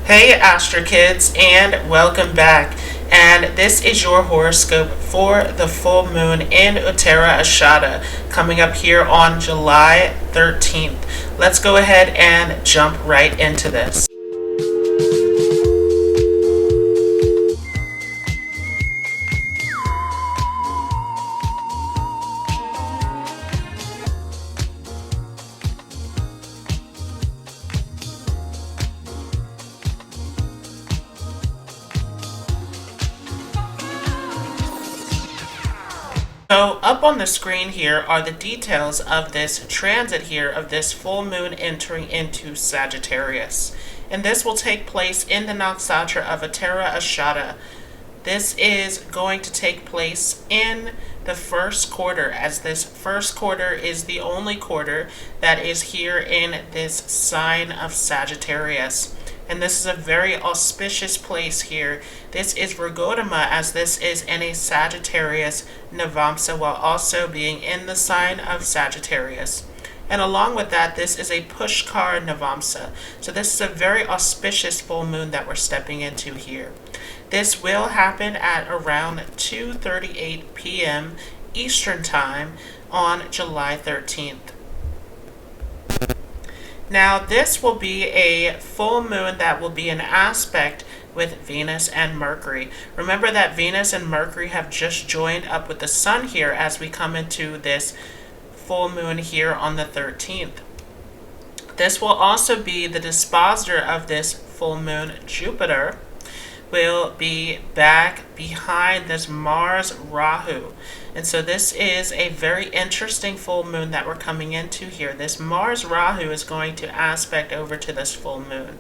Hey Astro Kids, and welcome back. And this is your horoscope for the full moon in Uttarashadha coming up here on July 13th. Let's go ahead and jump right into this. So up on the screen here are the details of this transit here of this full moon entering into Sagittarius. And this will take place in the nakshatra of Uttarashadha. This is going to take place in the first quarter, as this first quarter is the only quarter that is here in this sign of Sagittarius. And this is a very auspicious place here. This is Virgodama, as this is in a Sagittarius Navamsa, while also being in the sign of Sagittarius. And along with that, this is a Pushkar Navamsa. So this is a very auspicious full moon that we're stepping into here. This will happen at around 2:38 p.m. Eastern Time on July 13th. Now this will be a full moon that will be an aspect with Venus and Mercury. Remember that Venus and Mercury have just joined up with the Sun here as we come into this full moon here on the 13th. This will also be the dispositor of this full moon. Jupiter will be back behind this Mars Rahu. And so this is a very interesting full moon that we're coming into here. This Mars Rahu is going to aspect over to this full moon.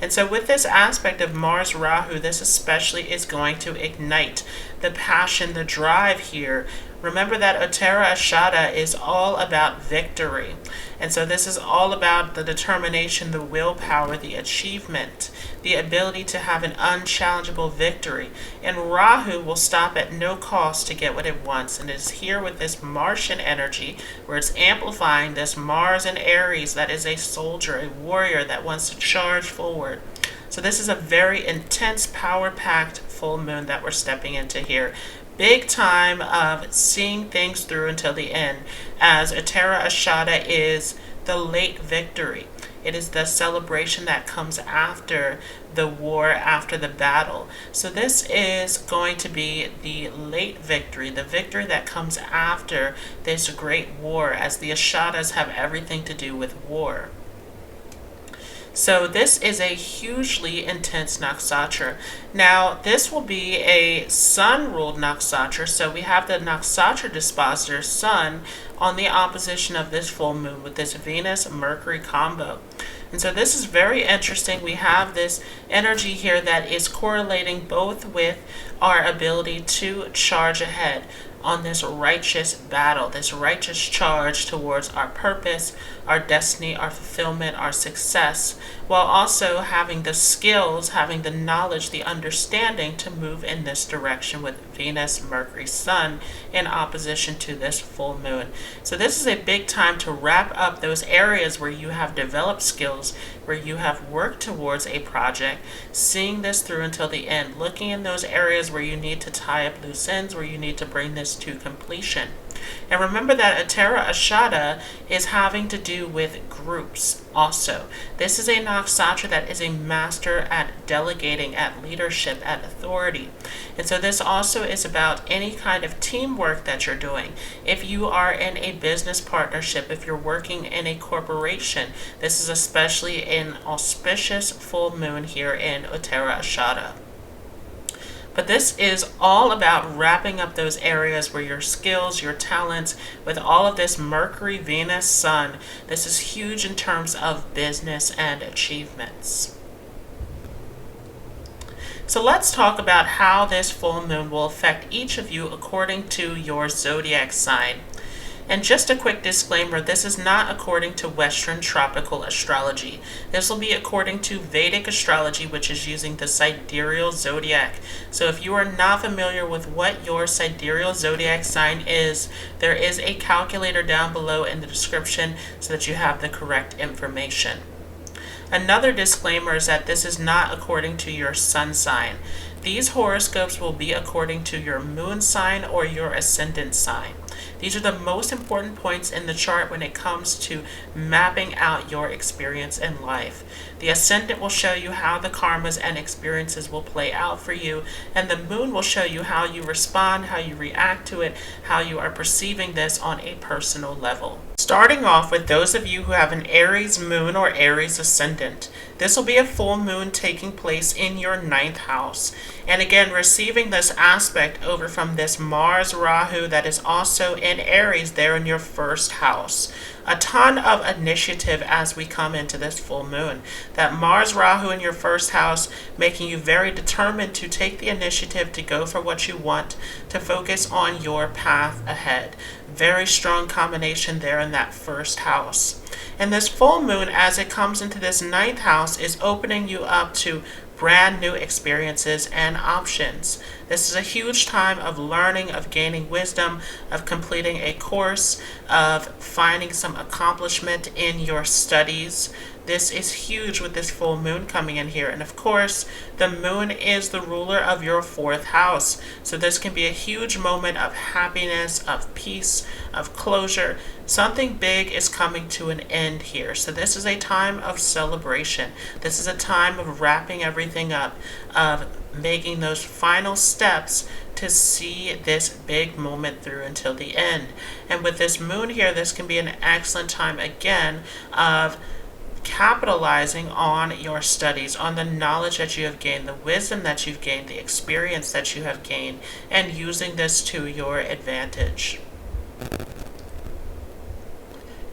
And so with this aspect of Mars Rahu, this especially is going to ignite the passion, the drive here. Remember that Uttarashadha is all about victory. And so this is all about the determination, the willpower, the achievement, the ability to have an unchallengeable victory. And Rahu will stop at no cost to get what it wants. And it is here with this Martian energy where it's amplifying this Mars and Aries that is a soldier, a warrior that wants to charge forward. So this is a very intense, power-packed full moon that we're stepping into here. Big time of seeing things through until the end, as Uttarashadha is the late victory. It is the celebration that comes after the war, after the battle. So this is going to be the late victory, the victory that comes after this great war, as the Ashadas have everything to do with war. So this is a hugely intense nakshatra. Now this will be a sun-ruled nakshatra, so we have the nakshatra dispositor Sun on the opposition of this full moon with this Venus-Mercury combo. And so this is very interesting. We have this energy here that is correlating both with our ability to charge ahead on this righteous battle, this righteous charge towards our purpose, our destiny, our fulfillment, our success, while also having the skills, having the knowledge, the understanding to move in this direction with Venus, Mercury, Sun in opposition to this full moon. So this is a big time to wrap up those areas where you have developed skills, where you have worked towards a project, seeing this through until the end, looking in those areas where you need to tie up loose ends, where you need to bring this to completion. And remember that Uttarashadha is having to do with groups also. This is a nakshatra that is a master at delegating, at leadership, at authority. And so this also is about any kind of teamwork that you're doing. If you are in a business partnership, if you're working in a corporation, this is especially an auspicious full moon here in Uttarashadha. But this is all about wrapping up those areas where your skills, your talents, with all of this Mercury, Venus, Sun, this is huge in terms of business and achievements. So let's talk about how this full moon will affect each of you according to your zodiac sign. And just a quick disclaimer, this is not according to Western tropical astrology. This will be according to Vedic astrology, which is using the sidereal zodiac. So if you are not familiar with what your sidereal zodiac sign is, there is a calculator down below in the description so that you have the correct information. Another disclaimer is that this is not according to your sun sign. These horoscopes will be according to your moon sign or your ascendant sign. These are the most important points in the chart when it comes to mapping out your experience in life. The ascendant will show you how the karmas and experiences will play out for you, and the moon will show you how you respond, how you react to it, how you are perceiving this on a personal level. Starting off with those of you who have an Aries moon or Aries ascendant, this will be a full moon taking place in your 9th house. And again, receiving this aspect over from this Mars Rahu that is also in Aries there in your 1st house. A ton of initiative as we come into this full moon. That Mars Rahu in your 1st house making you very determined to take the initiative to go for what you want, to focus on your path ahead. Very strong combination there in that 1st house. And this full moon, as it comes into this 9th house, is opening you up to brand new experiences and options. This is a huge time of learning, of gaining wisdom, of completing a course, of finding some accomplishment in your studies. This is huge with this full moon coming in here. And of course, the moon is the ruler of your 4th house. So this can be a huge moment of happiness, of peace, of closure. Something big is coming to an end here. So this is a time of celebration. This is a time of wrapping everything up, of making those final steps to see this big moment through until the end. And with this moon here, this can be an excellent time again of capitalizing on your studies, on the knowledge that you have gained, the wisdom that you've gained, the experience that you have gained, and using this to your advantage.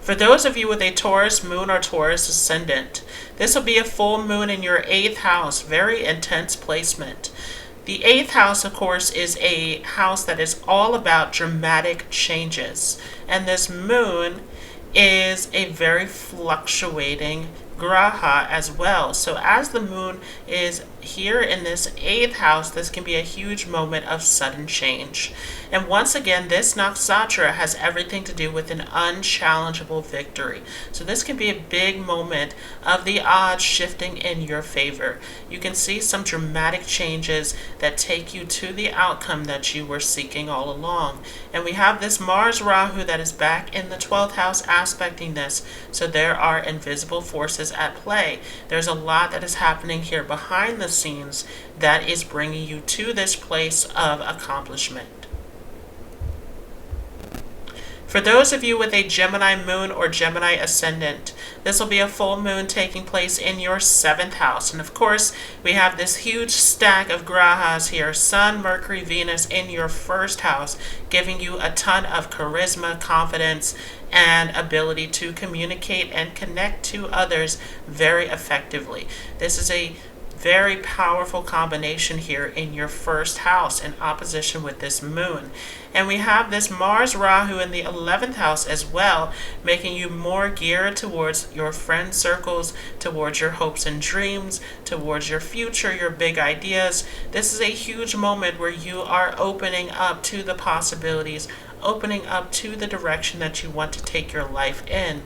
For those of you with a Taurus moon or Taurus ascendant, this will be a full moon in your 8th house, very intense placement. The 8th house, of course, is a house that is all about dramatic changes, and this moon is a very fluctuating graha as well. So as the moon is here in this 8th house, this can be a huge moment of sudden change. And once again, this nakshatra has everything to do with an unchallengeable victory. So this can be a big moment of the odds shifting in your favor. You can see some dramatic changes that take you to the outcome that you were seeking all along. And we have this Mars Rahu that is back in the 12th house aspecting this. So there are invisible forces at play. There's a lot that is happening here behind the scenes that is bringing you to this place of accomplishment. For those of you with a Gemini moon or Gemini ascendant, this will be a full moon taking place in your 7th house. And of course, we have this huge stack of grahas here, Sun, Mercury, Venus in your 1st house, giving you a ton of charisma, confidence, and ability to communicate and connect to others very effectively. This is a very powerful combination here in your 1st house in opposition with this moon. And we have this Mars Rahu in the 11th house as well, making you more geared towards your friend circles, towards your hopes and dreams, towards your future, your big ideas. This is a huge moment where you are opening up to the possibilities, opening up to the direction that you want to take your life in.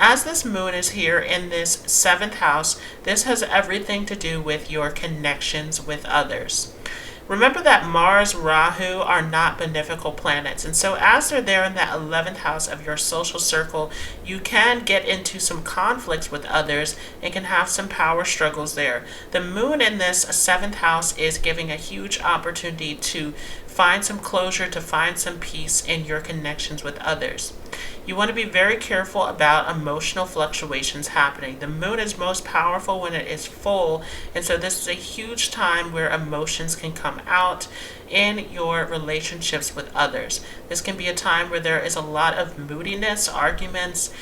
As this moon is here in this 7th house, this has everything to do with your connections with others. Remember that Mars, Rahu are not beneficial planets, and so as they're there in that 11th house of your social circle, you can get into some conflicts with others and can have some power struggles there. The moon in this 7th house is giving a huge opportunity to find some closure, to find some peace in your connections with others. You want to be very careful about emotional fluctuations happening. The moon is most powerful when it is full, and so this is a huge time where emotions can come out in your relationships with others. This can be a time where there is a lot of moodiness, arguments,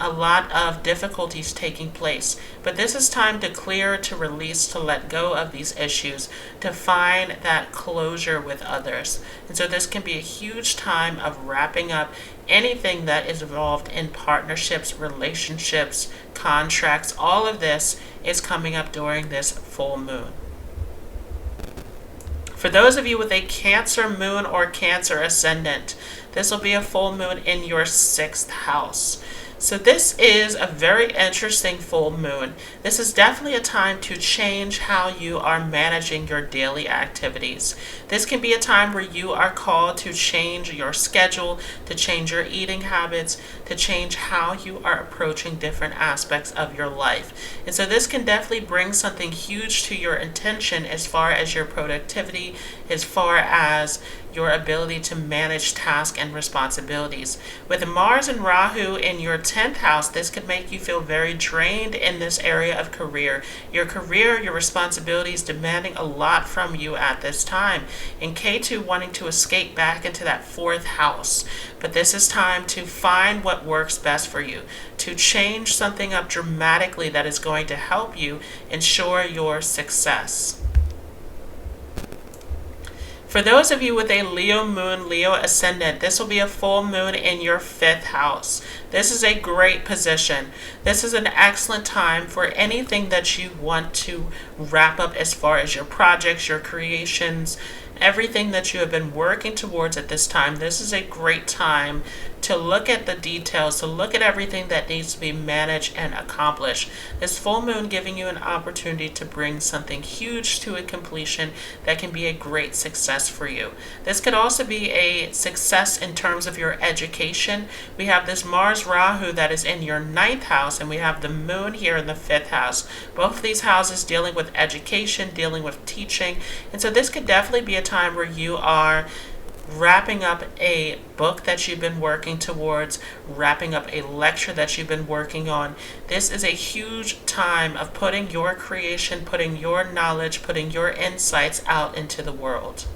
a lot of difficulties taking place. But this is time to clear, to release, to let go of these issues, to find that closure with others. And so this can be a huge time of wrapping up anything that is involved in partnerships, relationships, contracts. All of this is coming up during this full moon. For those of you with a Cancer moon or Cancer ascendant, this will be a full moon in your 6th house. So this is a very interesting full moon. This is definitely a time to change how you are managing your daily activities. This can be a time where you are called to change your schedule, to change your eating habits, to change how you are approaching different aspects of your life. And so this can definitely bring something huge to your intention as far as your productivity, as far as your ability to manage tasks and responsibilities. With Mars and Rahu in your 10th house, this could make you feel very drained in this area of career. Your career, your responsibilities demanding a lot from you at this time. And K2 wanting to escape back into that 4th house. But this is time to find what works best for you, to change something up dramatically that is going to help you ensure your success. For those of you with a Leo moon, Leo ascendant, this will be a full moon in your 5th house. This is a great position. This is an excellent time for anything that you want to wrap up as far as your projects, your creations, everything that you have been working towards at this time. This is a great time to look at the details, to look at everything that needs to be managed and accomplished. This full moon giving you an opportunity to bring something huge to a completion that can be a great success for you. This could also be a success in terms of your education. We have this Mars Rahu that is in your 9th house, and we have the moon here in the 5th house. Both of these houses dealing with education, dealing with teaching. And so this could definitely be a time where you are wrapping up a book that you've been working towards, wrapping up a lecture that you've been working on. This is a huge time of putting your creation, putting your knowledge, putting your insights out into the world.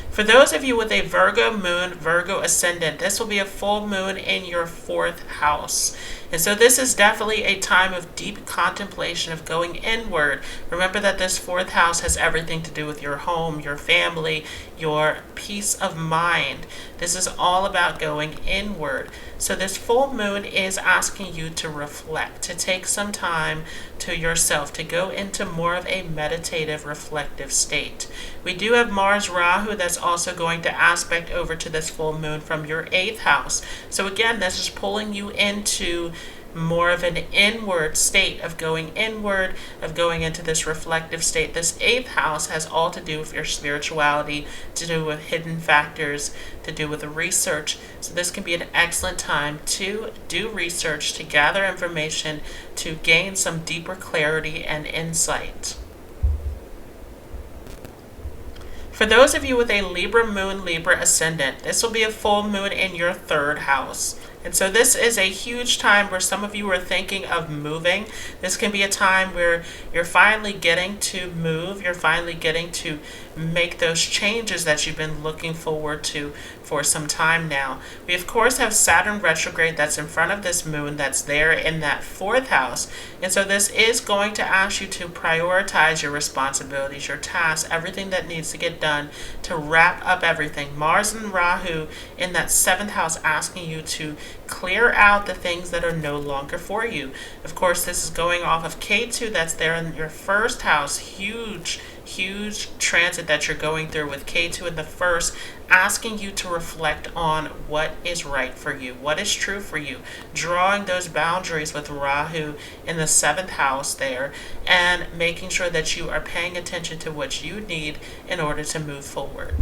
For those of you with a Virgo moon, Virgo ascendant, this will be a full moon in your 4th house. And so this is definitely a time of deep contemplation, of going inward. Remember that this 4th house has everything to do with your home, your family, your peace of mind. This is all about going inward. So this full moon is asking you to reflect, to take some time to yourself, to go into more of a meditative, reflective state. We do have Mars Rahu that's also going to aspect over to this full moon from your 8th house. So again, this is pulling you into more of an inward state of going inward, of going into this reflective state. This 8th house has all to do with your spirituality, to do with hidden factors, to do with research. So this can be an excellent time to do research, to gather information, to gain some deeper clarity and insight. For those of you with a Libra moon, Libra ascendant, this will be a full moon in your 3rd house. And so this is a huge time where some of you are thinking of moving. This can be a time where you're finally getting to move. You're finally getting to make those changes that you've been looking forward to for some time now. We of course have Saturn retrograde that's in front of this moon that's there in that 4th house. And so this is going to ask you to prioritize your responsibilities, your tasks, everything that needs to get done to wrap up everything. Mars and Rahu in that 7th house asking you to clear out the things that are no longer for you. Of course, this is going off of K2 that's there in your 1st house. Huge transit that you're going through with K2 in the 1st, asking you to reflect on what is right for you, what is true for you, drawing those boundaries with Rahu in the 7th house there, and making sure that you are paying attention to what you need in order to move forward.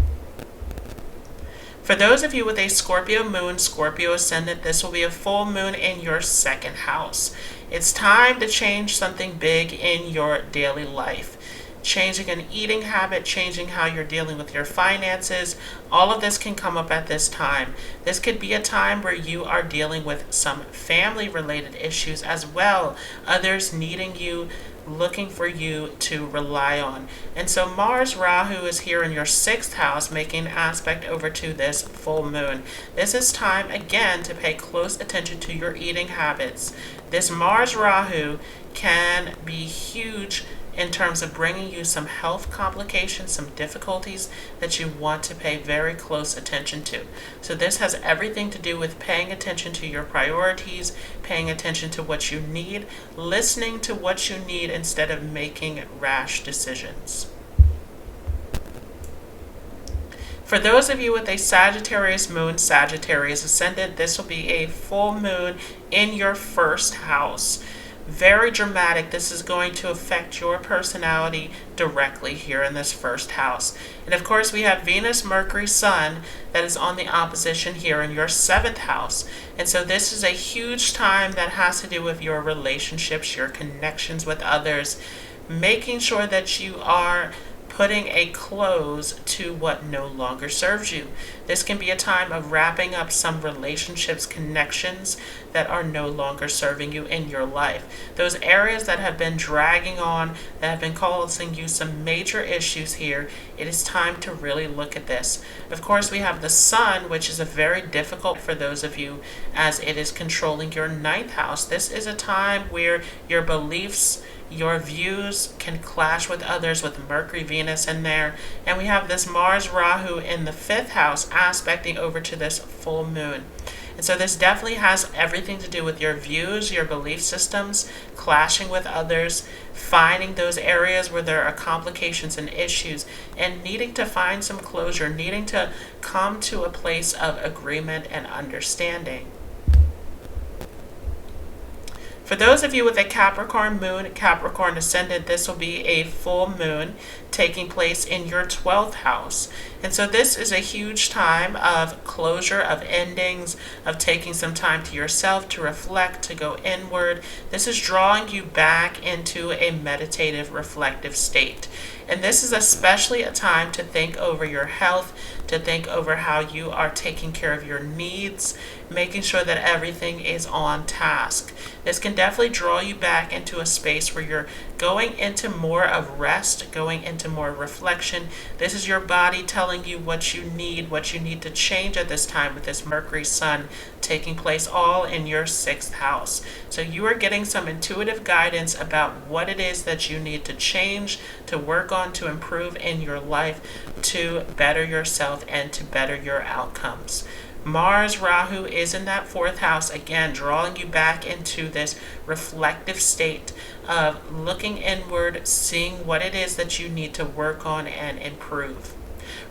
For those of you with a Scorpio moon, Scorpio ascendant, this will be a full moon in your 2nd house. It's time to change something big in your daily life. Changing an eating habit, changing how you're dealing with your finances, all of this can come up at this time. This could be a time where you are dealing with some family-related issues as well. Others needing you, looking for you to rely on. And so Mars Rahu is here in your 6th house, making an aspect over to this full moon. This is time again to pay close attention to your eating habits. This Mars Rahu can be huge in terms of bringing you some health complications, some difficulties that you want to pay very close attention to. So this has everything to do with paying attention to your priorities, paying attention to what you need, listening to what you need instead of making rash decisions. For those of you with a Sagittarius moon, Sagittarius ascendant, this will be a full moon in your first house. Very dramatic. This is going to affect your personality directly here in this first house. And of course, we have Venus, Mercury, Sun that is on the opposition here in your 7th house. And so this is a huge time that has to do with your relationships, your connections with others, making sure that you are putting a close to what no longer serves you. This can be a time of wrapping up some relationships, connections that are no longer serving you in your life. Those areas that have been dragging on, that have been causing you some major issues here, it is time to really look at this. Of course, we have the Sun, which is a very difficult for those of you as it is controlling your 9th house. This is a time where your beliefs, your views can clash with others with Mercury, Venus in there. And we have this Mars, Rahu in the 5th house aspecting over to this full moon. And so this definitely has everything to do with your views, your belief systems, clashing with others, finding those areas where there are complications and issues, and needing to find some closure, needing to come to a place of agreement and understanding. For those of you with a Capricorn moon, Capricorn ascendant, this will be a full moon taking place in your 12th house. And so this is a huge time of closure, of endings, of taking some time to yourself, to reflect, to go inward. This is drawing you back into a meditative, reflective state. And this is especially a time to think over your health, to think over how you are taking care of your needs, making sure that everything is on task. This can definitely draw you back into a space where you're going into more of rest, going into more reflection. This is your body telling you what you need to change at this time with this Mercury Sun taking place all in your 6th house. So you are getting some intuitive guidance about what it is that you need to change, to work on, to improve in your life, to better yourself and to better your outcomes. Mars, Rahu is in that 4th house, again, drawing you back into this reflective state of looking inward, seeing what it is that you need to work on and improve.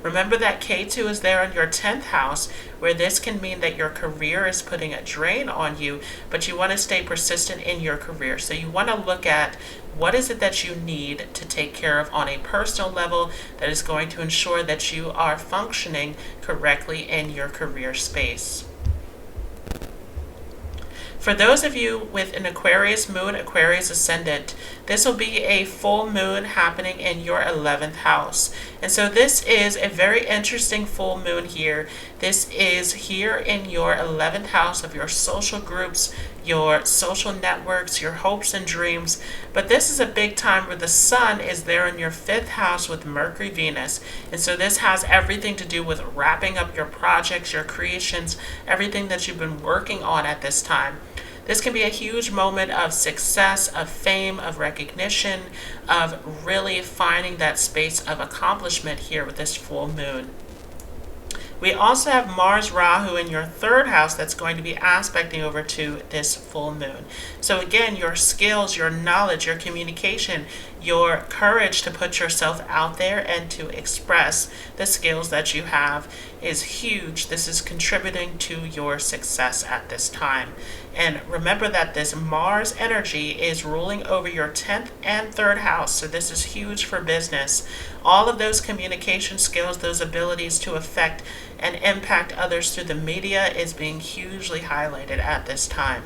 Remember that K2 is there in your 10th house, where this can mean that your career is putting a drain on you, but you want to stay persistent in your career. So you want to look at what is it that you need to take care of on a personal level that is going to ensure that you are functioning correctly in your career space. For those of you with an Aquarius moon, Aquarius ascendant, this will be a full moon happening in your 11th house. And so this is a very interesting full moon here. This is here in your 11th house of your social groups, your social networks, your hopes and dreams. But this is a big time where the Sun is there in your 5th house with Mercury, Venus. And so this has everything to do with wrapping up your projects, your creations, everything that you've been working on at this time. This can be a huge moment of success, of fame, of recognition, of really finding that space of accomplishment here with this full moon. We also have Mars Rahu in your 3rd house that's going to be aspecting over to this full moon. So again, your skills, your knowledge, your communication, your courage to put yourself out there and to express the skills that you have is huge. This is contributing to your success at this time. And remember that this Mars energy is ruling over your 10th and 3rd house. So this is huge for business. All of those communication skills, those abilities to affect and impact others through the media is being hugely highlighted at this time.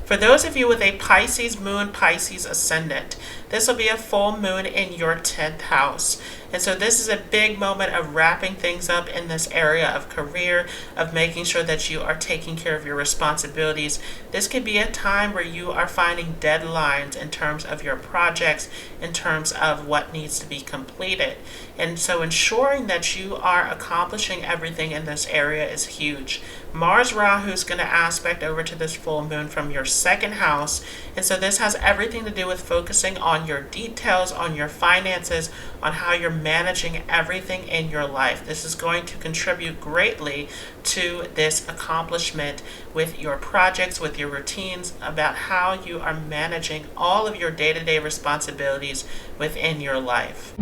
For those of you with a Pisces moon, Pisces ascendant, this will be a full moon in your 10th house. And so this is a big moment of wrapping things up in this area of career, of making sure that you are taking care of your responsibilities. This could be a time where you are finding deadlines in terms of your projects, in terms of what needs to be completed. And so ensuring that you are accomplishing everything in this area is huge. Mars Rahu is going to aspect over to this full moon from your 2nd house. And so this has everything to do with focusing on your details, on your finances, on how you're managing everything in your life. This is going to contribute greatly to this accomplishment with your projects, with your routines, about how you are managing all of your day-to-day responsibilities within your life.